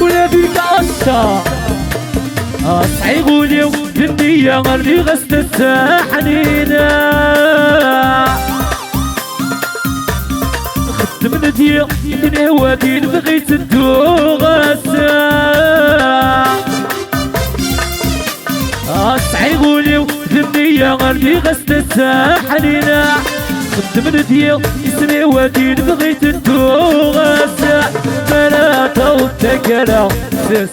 ولا بيك عشا صعيغولي النية اللي غسلت حنينة خدم ندية من هوادين بغيت ندوغسا صعيغولي النية اللي غسلت حنينة خدم ندية اسمي وادين بغيت ندوغسا ملاتا وتكلا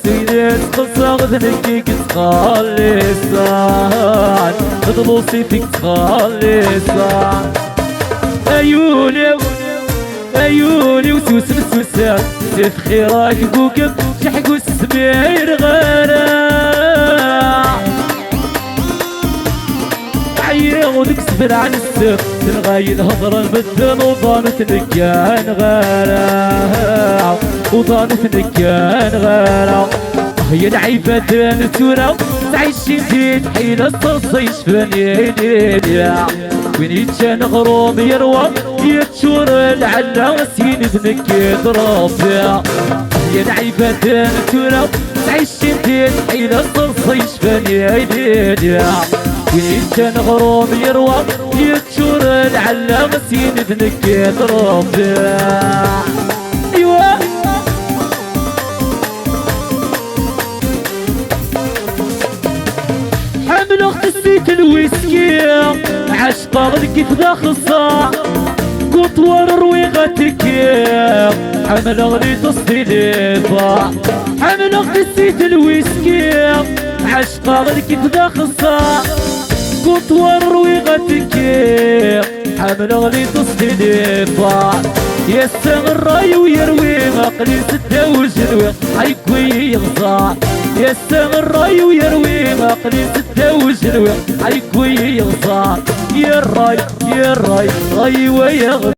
سيدات قصة ذنكي كتخلصان خدلوصي فيك تخلصان عيوني وسوس السوسان سيف خيراك بوكب شحقو السمير غرا عيونك سبل عن السف تنغاي الهضرة المدن وضانت نكان غرا وضانت نكان غرا هي العيبة نتورا تعيشي زيد حين الصلصة يشفاني ليليا وين يتشان غروم يروى يتشور العلا وسين ذنك يضرب هي العيبة نتورا تعيشي زيد حين الصلصة يشفاني ليليا وين يتشان غروم يروى يتشور العلا وسين ذنك يضرب ايوه حمل اخت الويسكي عشقا كيف داخل الصاع قطور رويغتك حمل اغلي تصدي ليفا حمل اخت الويسكي عشقا كيف داخل الصاع قطور رويغتك حمل اغلي تصدي ليفا يسن الراي ويروي مقلي ستة وجلوي حيكوي يغصى يسن الراي ويروي مقلي ستة وجلوي حيكوي يغصى يا الراي راي ويغصى